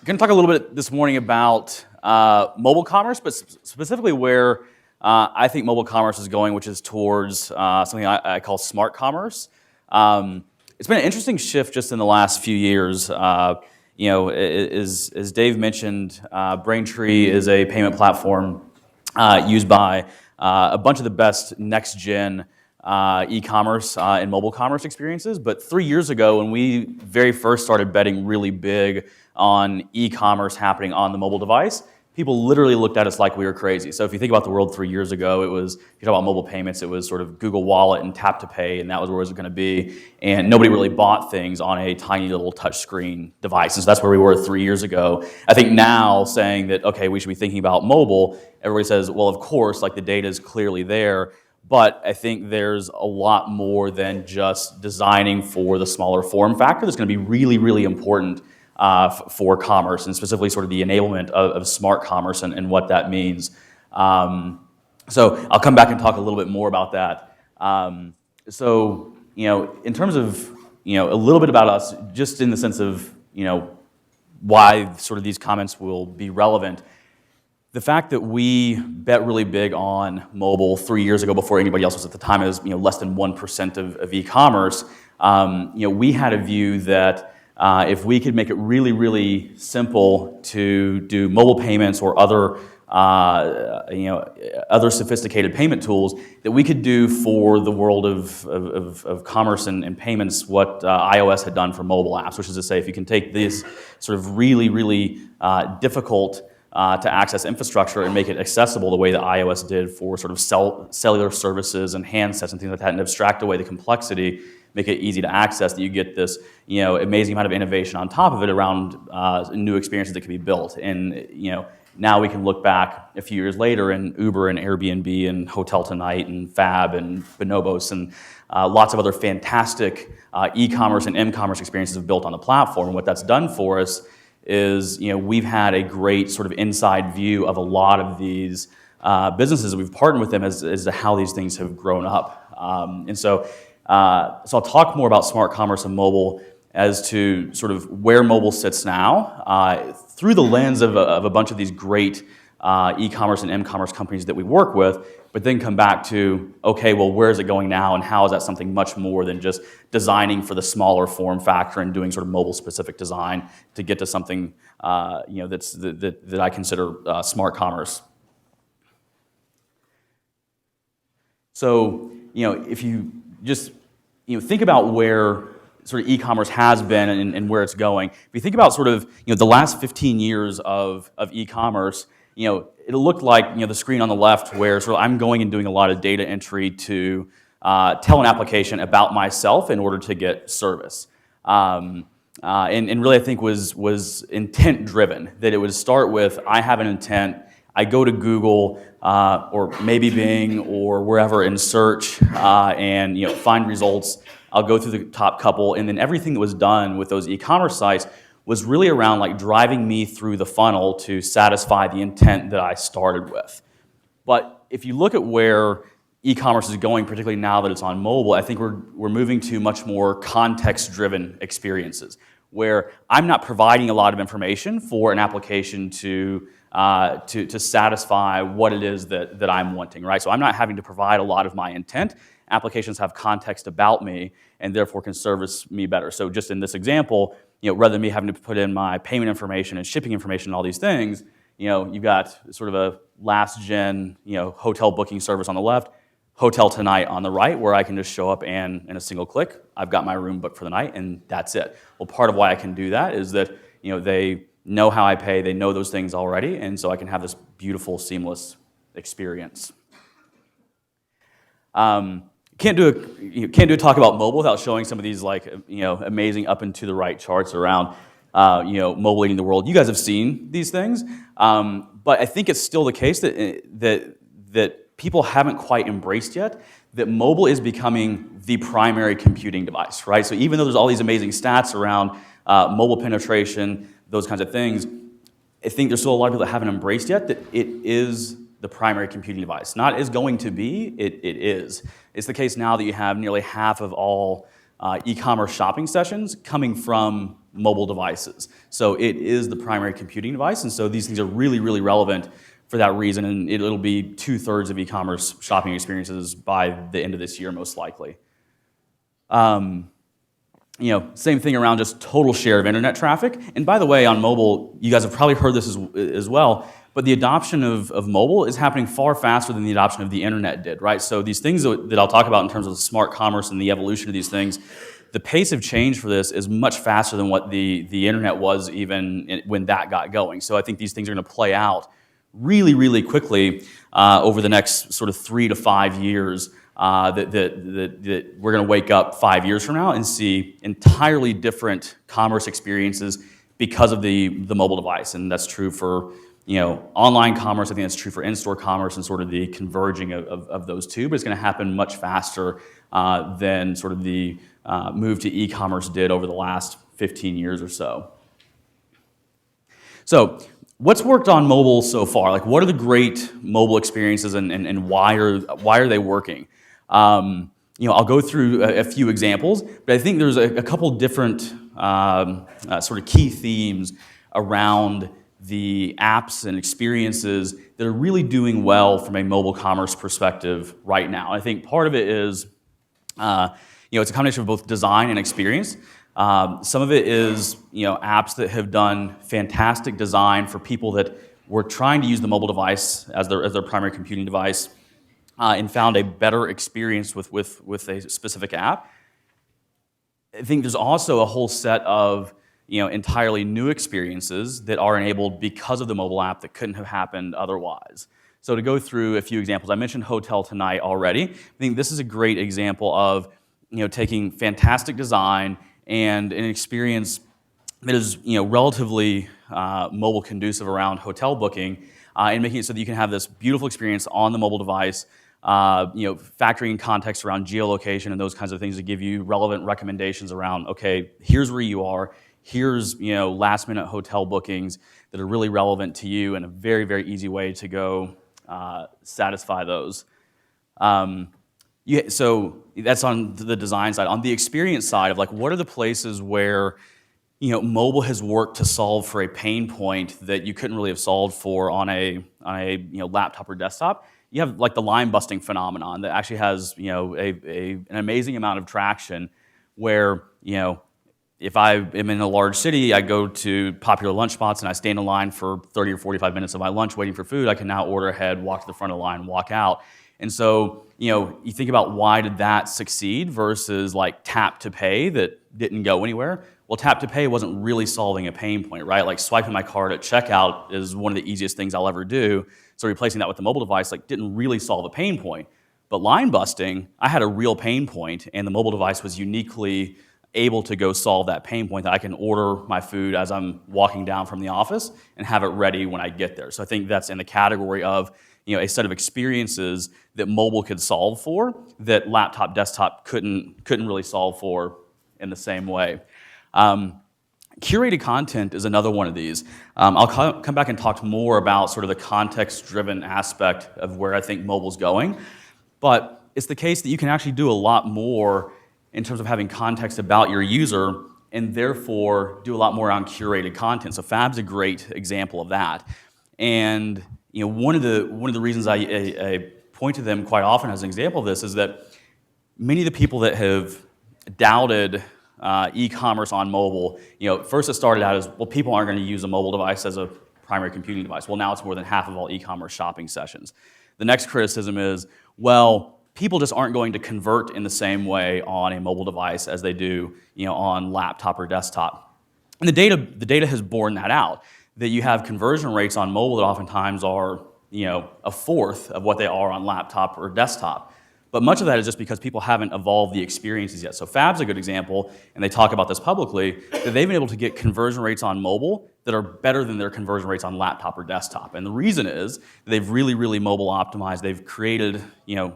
going to talk a little bit this morning about mobile commerce, but specifically where I think mobile commerce is going, which is towards something I call smart commerce. It's been an interesting shift just in the last few years. As Dave mentioned, Braintree is a payment platform used by a bunch of the best next-gen e-commerce and mobile commerce experiences. But 3 years ago, when we very first started betting really big on e-commerce happening on the mobile device, people literally looked at us like we were crazy. So if you think about the world 3 years ago, if you talk about mobile payments, it was sort of Google Wallet and tap to pay, and that was where it was going to be. And nobody really bought things on a tiny little touchscreen device. And so that's where we were 3 years ago. I think now saying that, okay, we should be thinking about mobile, everybody says, well, of course, like the data is clearly there. But I think there's a lot more than just designing for the smaller form factor that's going to be really, really important for commerce, and specifically sort of the enablement of smart commerce and what that means. So I'll come back and talk a little bit more about that. In terms of, a little bit about us, just in the sense of, why sort of these comments will be relevant. The fact that we bet really big on mobile 3 years ago before anybody else was at the time, it was less than 1% of e-commerce. We had a view that if we could make it really, really simple to do mobile payments or other sophisticated payment tools, that we could do for the world of commerce and payments what iOS had done for mobile apps, which is to say, if you can take this sort of really, really difficult to access infrastructure and make it accessible the way that iOS did for sort of cellular services and handsets and things like that, and abstract away the complexity, make it easy to access, that you get this amazing amount of innovation on top of it around new experiences that can be built. And now we can look back a few years later, and Uber and Airbnb and Hotel Tonight and Fab and Bonobos and lots of other fantastic e-commerce and m-commerce experiences have built on the platform. And what that's done for us is we've had a great sort of inside view of a lot of these businesses. We've partnered with them as to how these things have grown up. So I'll talk more about smart commerce and mobile as to sort of where mobile sits now through the lens of a bunch of these great e-commerce and m-commerce companies that we work with, but then come back to, okay, well, where is it going now, and how is that something much more than just designing for the smaller form factor and doing sort of mobile-specific design to get to something that I consider smart commerce. So, if you just think about where sort of e-commerce has been and where it's going. If you think about sort of the last 15 years of e-commerce, it looked like the screen on the left where sort of I'm going and doing a lot of data entry to tell an application about myself in order to get service. And really I think was intent driven, that it would start with, I have an intent, I go to Google or maybe Bing or wherever and search and find results. I'll go through the top couple, and then everything that was done with those e-commerce sites was really around like driving me through the funnel to satisfy the intent that I started with. But if you look at where e-commerce is going, particularly now that it's on mobile, I think we're moving to much more context-driven experiences, where I'm not providing a lot of information for an application to satisfy what it is that I'm wanting, right? So I'm not having to provide a lot of my intent. Applications have context about me and therefore can service me better. So just in this example, rather than me having to put in my payment information and shipping information and all these things, you've got sort of a last-gen, hotel booking service on the left, Hotel Tonight on the right, where I can just show up and in a single click, I've got my room booked for the night, and that's it. Well, part of why I can do that is that they know how I pay, they know those things already, and so I can have this beautiful, seamless experience. Can't do a talk about mobile without showing some of these amazing up and to the right charts around mobile leading the world. You guys have seen these things, but I think it's still the case that people haven't quite embraced yet that mobile is becoming the primary computing device, right? So even though there's all these amazing stats around mobile penetration, those kinds of things, I think there's still a lot of people that haven't embraced yet that it is the primary computing device. Not is going to be, it is. It's the case now that you have nearly half of all e-commerce shopping sessions coming from mobile devices. So it is the primary computing device, and so these things are really, really relevant for that reason, and it'll be 2/3 of e-commerce shopping experiences by the end of this year, most likely. Same thing around just total share of internet traffic. And by the way, on mobile, you guys have probably heard this as well, but the adoption of mobile is happening far faster than the adoption of the internet did, right? So these things that I'll talk about in terms of smart commerce and the evolution of these things, the pace of change for this is much faster than what the internet was even when that got going. So I think these things are going to play out really, really quickly over the next sort of 3 to 5 years. That we're going to wake up 5 years from now and see entirely different commerce experiences because of the mobile device, and that's true for online commerce. I think that's true for in-store commerce and sort of the converging of those two. But it's going to happen much faster than sort of the move to e-commerce did over the last 15 years or so. So, what's worked on mobile so far? Like, what are the great mobile experiences, and why are they working? I'll go through a few examples, but I think there's a couple different sort of key themes around the apps and experiences that are really doing well from a mobile commerce perspective right now. I think part of it is, it's a combination of both design and experience. Some of it is, apps that have done fantastic design for people that were trying to use the mobile device as their primary computing device, and found a better experience with a specific app. I think there's also a whole set of entirely new experiences that are enabled because of the mobile app that couldn't have happened otherwise. So to go through a few examples, I mentioned Hotel Tonight already. I think this is a great example of taking fantastic design and an experience that is relatively mobile conducive around hotel booking, and making it so that you can have this beautiful experience on the mobile device, factoring in context around geolocation and those kinds of things to give you relevant recommendations around, okay, here's where you are, here's last minute hotel bookings that are really relevant to you, and a very, very easy way to go satisfy those. So that's on the design side. On the experience side of what are the places where mobile has worked to solve for a pain point that you couldn't really have solved for on a laptop or desktop. You have the line busting phenomenon that actually has an amazing amount of traction, where if I am in a large city, I go to popular lunch spots and I stand in line for 30 or 45 minutes of my lunch waiting for food. I can now order ahead, walk to the front of the line, walk out. And so you think about, why did that succeed versus tap to pay that didn't go anywhere? Well, tap to pay wasn't really solving a pain point, right? Swiping my card at checkout is one of the easiest things I'll ever do. So replacing that with the mobile device didn't really solve a pain point. But line busting, I had a real pain point, and the mobile device was uniquely able to go solve that pain point, that I can order my food as I'm walking down from the office and have it ready when I get there. So I think that's in the category of a set of experiences that mobile could solve for, that laptop, desktop couldn't really solve for in the same way. Curated content is another one of these. I'll come back and talk more about sort of the context-driven aspect of where I think mobile's going. But it's the case that you can actually do a lot more in terms of having context about your user, and therefore do a lot more around curated content. So Fab's a great example of that. And one of the reasons I point to them quite often as an example of this is that many of the people that have doubted e-commerce on mobile, first it started out as, well, people aren't going to use a mobile device as a primary computing device. Well, now it's more than half of all e-commerce shopping sessions. The next criticism is, well, people just aren't going to convert in the same way on a mobile device as they do, on laptop or desktop. And the data has borne that out, that you have conversion rates on mobile that oftentimes are, a fourth of what they are on laptop or desktop. But much of that is just because people haven't evolved the experiences yet. So Fab's a good example, and they talk about this publicly, that they've been able to get conversion rates on mobile that are better than their conversion rates on laptop or desktop. And the reason is they've really, really mobile optimized. They've created,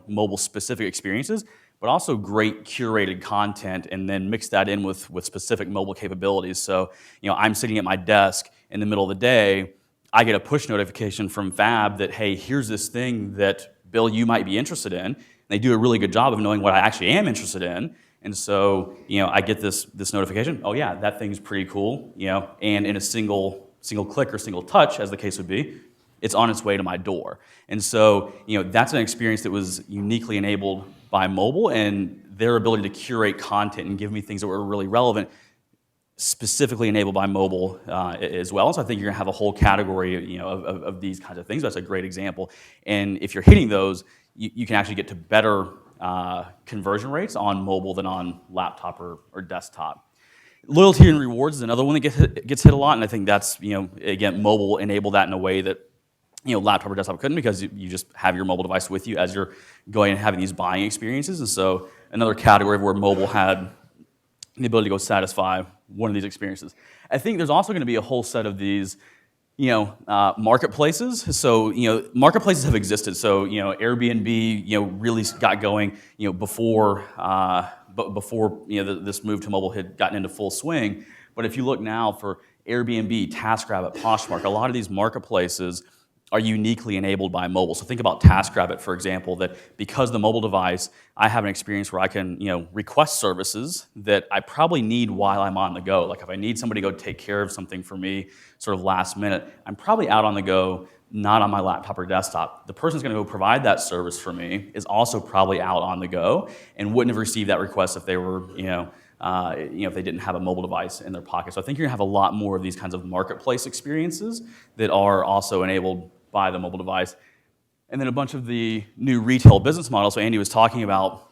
mobile-specific experiences, but also great curated content, and then mix that in with specific mobile capabilities. So, I'm sitting at my desk in the middle of the day, I get a push notification from Fab that, hey, here's this thing that, Bill, you might be interested in. They do a really good job of knowing what I actually am interested in, And so, I get this notification. Oh yeah, that thing's pretty cool. And in a single click or single touch, as the case would be, it's on its way to my door. And so, that's an experience that was uniquely enabled by mobile and their ability to curate content and give me things that were really relevant, specifically enabled by mobile as well. So I think you're gonna have a whole category, of these kinds of things. That's a great example. And if you're hitting those, you can actually get to better conversion rates on mobile than on laptop or desktop. Loyalty and rewards is another one that gets hit a lot, and I think that's, again, mobile enabled that in a way that, laptop or desktop couldn't, because you just have your mobile device with you as you're going and having these buying experiences. And so another category where mobile had the ability to go satisfy one of these experiences. I think there's also going to be a whole set of these, marketplaces. So, marketplaces have existed. So, Airbnb, really got going, before this move to mobile had gotten into full swing. But if you look now for Airbnb, TaskRabbit, Poshmark, a lot of these marketplaces are uniquely enabled by mobile. So think about TaskRabbit, for example, that because the mobile device, I have an experience where I can, request services that I probably need while I'm on the go. Like if I need somebody to go take care of something for me sort of last minute, I'm probably out on the go, not on my laptop or desktop. The person who's going to go provide that service for me is also probably out on the go and wouldn't have received that request if they were, if they didn't have a mobile device in their pocket. So I think you're going to have a lot more of these kinds of marketplace experiences that are also enabled by the mobile device. And then a bunch of the new retail business models. So Andy was talking about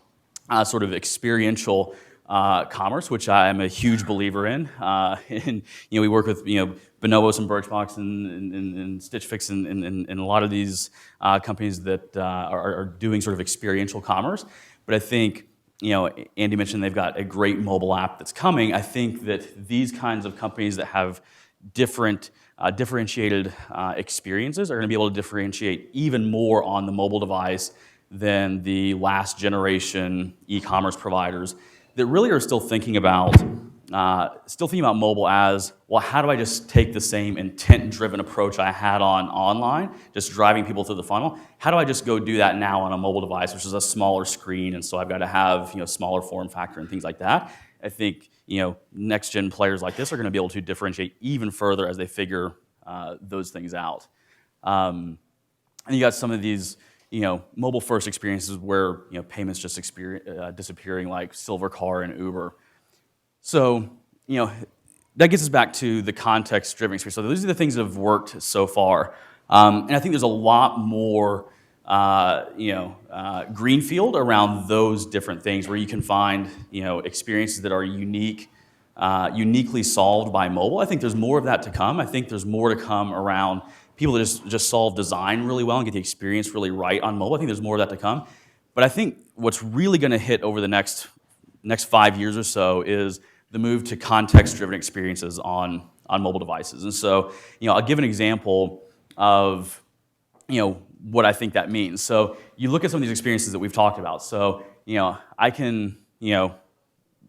sort of experiential commerce, which I am a huge believer in. And we work with Bonobos and Birchbox and Stitch Fix and a lot of these companies that are doing sort of experiential commerce. But I think Andy mentioned they've got a great mobile app that's coming. I think that these kinds of companies that have differentiated experiences are going to be able to differentiate even more on the mobile device than the last generation e-commerce providers that really are still thinking about mobile as, well, how do I just take the same intent-driven approach I had on online, just driving people through the funnel? How do I just go do that now on a mobile device, which is a smaller screen, and so I've got to have smaller form factor and things like that? I think next-gen players like this are going to be able to differentiate even further as they figure those things out. And you got some of these mobile-first experiences where payments just disappearing, like Silvercar and Uber. So that gets us back to the context-driven experience. So these are the things that have worked so far, and I think there's a lot more greenfield around those different things where you can find experiences that are uniquely solved by mobile. I think there's more of that to come. I think there's more to come around people that just solve design really well and get the experience really right on mobile. I think there's more of that to come. But I think what's really going to hit over the next 5 years or so is the move to context-driven experiences on mobile devices. And so, I'll give an example of what I think that means. So you look at some of these experiences that we've talked about. So, I can,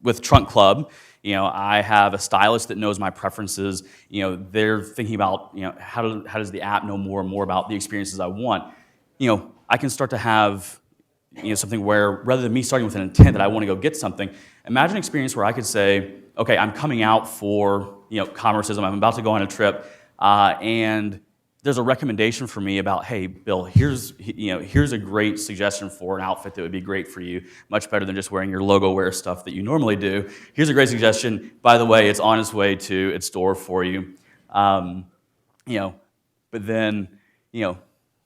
with Trunk Club, I have a stylist that knows my preferences. They're thinking about, how does the app know more and more about the experiences I want? I can start to have, something where rather than me starting with an intent that I want to go get something, imagine an experience where I could say, okay, I'm coming out for, COMMERCISM. I'm about to go on a trip, and there's a recommendation for me about, hey, Bill, here's a great suggestion for an outfit that would be great for you, much better than just wearing your logo wear stuff that you normally do. Here's a great suggestion. By the way, it's on its way to its door for you. But then,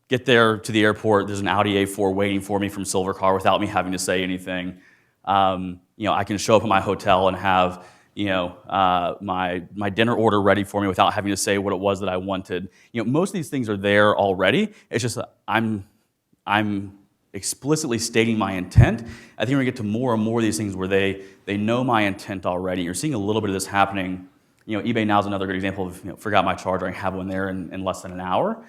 get there to the airport, there's an Audi A4 waiting for me from Silvercar without me having to say anything. I can show up at my hotel and have my dinner order ready for me without having to say what it was that I wanted. Most of these things are there already. It's just I'm explicitly stating my intent. I think we're going to get to more and more of these things where they know my intent already. You're seeing a little bit of this happening. eBay now is another good example of forgot my charger. I have one there in less than an hour.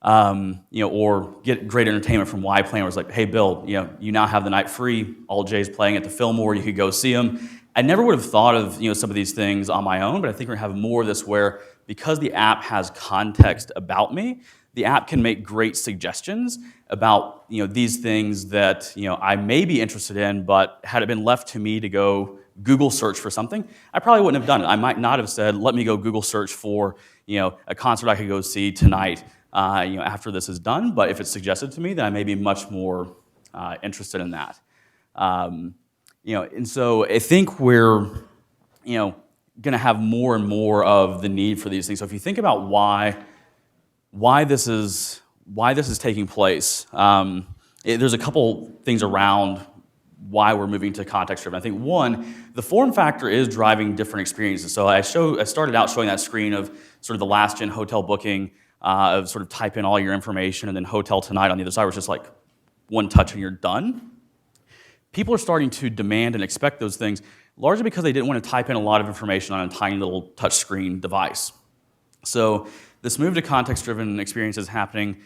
Or get great entertainment from Y Plan, where it's like, hey, Bill, you now have the night free. All J's playing at the Fillmore. You could go see them. I never would have thought of some of these things on my own, but I think we're going to have more of this where because the app has context about me, the app can make great suggestions about these things that I may be interested in, but had it been left to me to go Google search for something, I probably wouldn't have done it. I might not have said, let me go Google search for a concert I could go see tonight after this is done. But if it's suggested to me, then I may be much more interested in that. And so I think we're going to have more and more of the need for these things. So if you think about why this is taking place, there's a couple things around why we're moving to context-driven. I think one, the form factor is driving different experiences. So I started out showing that screen of sort of the last-gen hotel booking, of sort of type in all your information, and then Hotel Tonight on the other side was just like one touch and you're done. People are starting to demand and expect those things, largely because they didn't want to type in a lot of information on a tiny little touchscreen device. So this move to context-driven experience is happening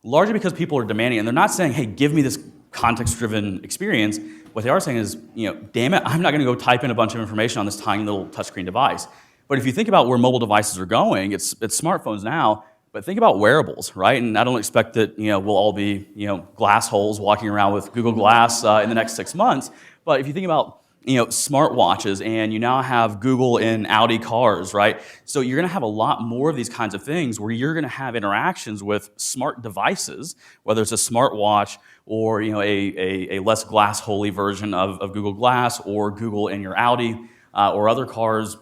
largely because people are demanding, and they're not saying, hey, give me this context-driven experience. What they are saying is, damn it, I'm not going to go type in a bunch of information on this tiny little touchscreen device. But if you think about where mobile devices are going, it's smartphones now, but think about wearables, right? And I don't expect that we'll all be glass holes walking around with Google Glass in the next 6 months. But if you think about smartwatches, and you now have Google in Audi cars, right? So you're going to have a lot more of these kinds of things where you're going to have interactions with smart devices, whether it's a smartwatch or a less glass-holy version of Google Glass, or Google in your Audi or other cars.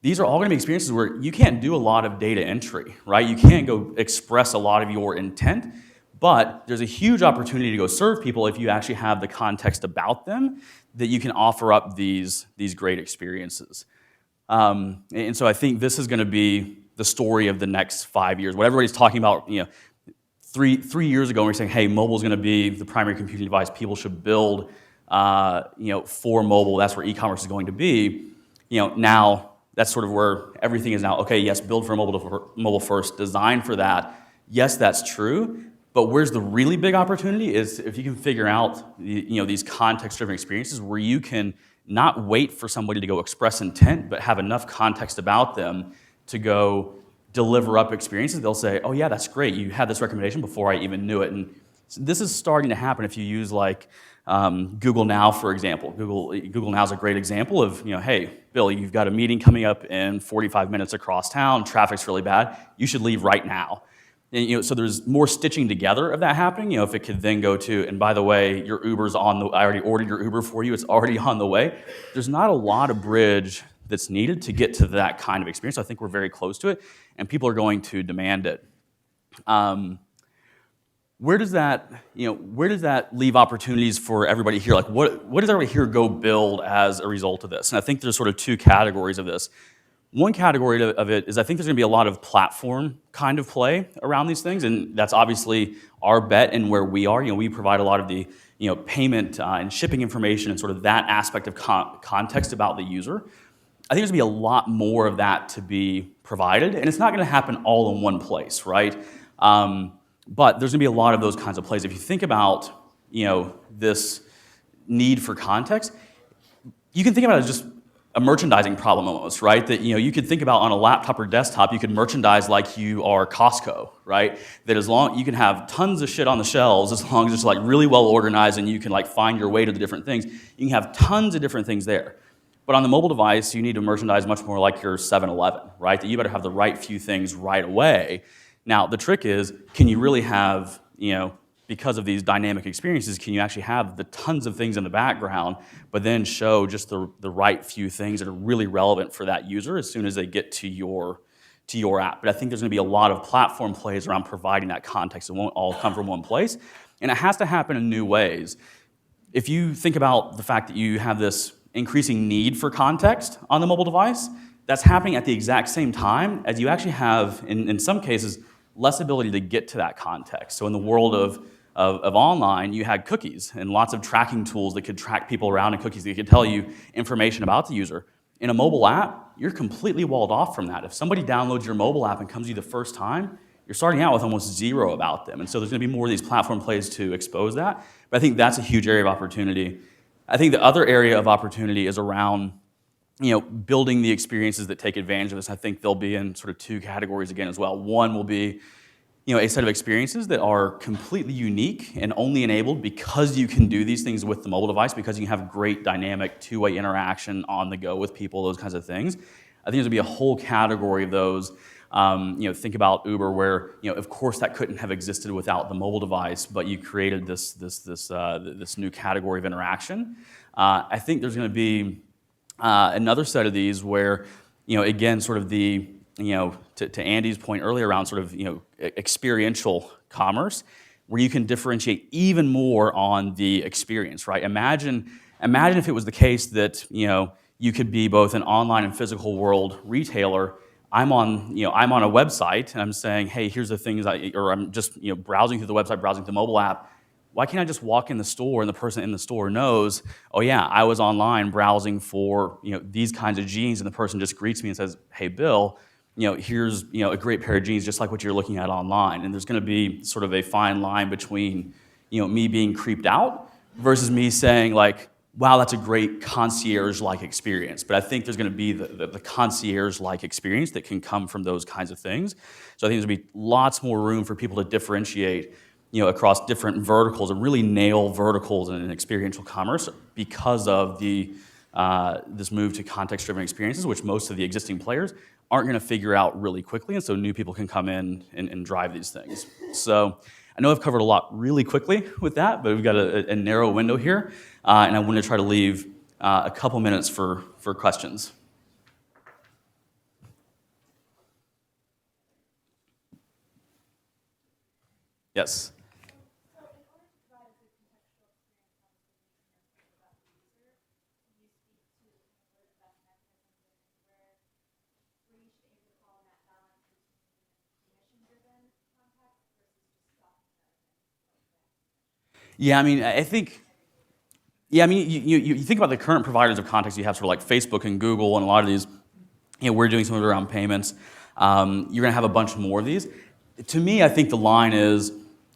These are all going to be experiences where you can't do a lot of data entry, right? You can't go express a lot of your intent. But there's a huge opportunity to go serve people if you actually have the context about them that you can offer up these great experiences. And so I think this is going to be the story of the next 5 years. What everybody's talking about, 3 years ago, we were saying, hey, mobile is going to be the primary computing device. People should build, for mobile. That's where e-commerce is going to be. Now that's sort of where everything is now. Okay, yes, build for mobile first, design for that. Yes, that's true. But where's the really big opportunity is if you can figure out these context-driven experiences where you can not wait for somebody to go express intent, but have enough context about them to go deliver up experiences. They'll say, oh yeah, that's great. You had this recommendation before I even knew it. And this is starting to happen if you use like Google Now, for example. Google Now is a great example of, hey, Bill, you've got a meeting coming up in 45 minutes across town. Traffic's really bad. You should leave right now. And, so there's more stitching together of that happening. If it could then go to, and by the way, your Uber's I already ordered your Uber for you. It's already on the way. There's not a lot of bridge that's needed to get to that kind of experience. I think we're very close to it, and people are going to demand it. Where does that leave opportunities for everybody here? Like, what does everybody here go build as a result of this? And I think there's sort of two categories of this. One category of it is I think there's going to be a lot of platform kind of play around these things, and that's obviously our bet and where we are. We provide a lot of the payment and shipping information and sort of that aspect of context about the user. I think there's going to be a lot more of that to be provided, and it's not going to happen all in one place, right? But there's going to be a lot of those kinds of plays. If you think about this need for context, you can think about it as just a merchandising problem almost, right? That you could think about on a laptop or desktop, you could merchandise like you are Costco, right? That as long you can have tons of shit on the shelves, as long as it's like really well organized and you can like find your way to the different things, you can have tons of different things there. But on the mobile device, you need to merchandise much more like your 7-Eleven, right? That you better have the right few things right away. Now the trick is, can you really have because of these dynamic experiences, can you actually have the tons of things in the background, but then show just the right few things that are really relevant for that user as soon as they get to your app? But I think there's going to be a lot of platform plays around providing that context. It won't all come from one place, and it has to happen in new ways. If you think about the fact that you have this increasing need for context on the mobile device, that's happening at the exact same time as you actually have, in some cases, less ability to get to that context. So in the world of online, you had cookies and lots of tracking tools that could track people around, and cookies that could tell you information about the user. In a mobile app, you're completely walled off from that. If somebody downloads your mobile app and comes to you the first time, you're starting out with almost zero about them. And so there's going to be more of these platform plays to expose that. But I think that's a huge area of opportunity. I think the other area of opportunity is around building the experiences that take advantage of this. I think they'll be in sort of two categories again as well. One will be a set of experiences that are completely unique and only enabled because you can do these things with the mobile device, because you can have great dynamic two-way interaction on the go with people, those kinds of things. I think there's going to be a whole category of those. Think about Uber, where of course that couldn't have existed without the mobile device, but you created this new category of interaction. I think there's going to be another set of these where, again, sort of to Andy's point earlier around sort of experiential commerce, where you can differentiate even more on the experience, right? Imagine if it was the case that you could be both an online and physical world retailer. I'm on a website and I'm saying, hey, here's the things or I'm just browsing through the website, browsing through the mobile app. Why can't I just walk in the store and the person in the store knows, oh yeah, I was online browsing for these kinds of jeans, and the person just greets me and says, hey, Bill, here's a great pair of jeans just like what you're looking at online. And there's going to be sort of a fine line between me being creeped out versus me saying like, wow, that's a great concierge-like experience. But I think there's going to be the concierge-like experience that can come from those kinds of things. So I think there's going to be lots more room for people to differentiate across different verticals and really nail verticals in experiential commerce because of this move to context-driven experiences, which most of the existing players aren't going to figure out really quickly, and so new people can come in and drive these things. So I know I've covered a lot really quickly with that, but we've got a narrow window here, and I want to try to leave a couple minutes for questions. Yes? Yeah, I mean, I think, you think about the current providers of context you have, sort of like Facebook and Google, and a lot of these, we're doing something around payments. You're going to have a bunch more of these. To me, I think the line is, I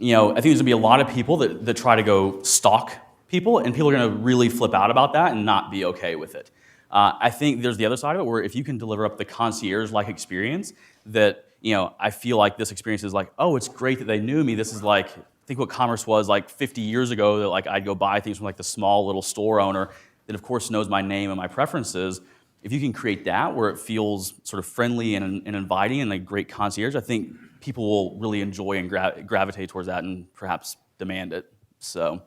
think there's going to be a lot of people that try to go stalk people, and people are going to really flip out about that and not be okay with it. I think there's the other side of it, where if you can deliver up the concierge-like experience, that I feel like this experience is like, oh, it's great that they knew me. This is like, think what commerce was like 50 years ago, that like I'd go buy things from like the small little store owner that of course knows my name and my preferences. If you can create that where it feels sort of friendly and inviting and a great concierge, I think people will really enjoy and gravitate towards that and perhaps demand it. So,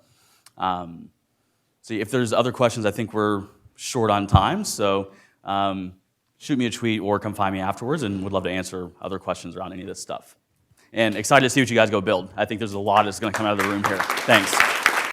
if there's other questions, I think we're short on time. So shoot me a tweet or come find me afterwards, and would love to answer other questions around any of this stuff. And excited to see what you guys go build. I think there's a lot that's going to come out of the room here. Thanks.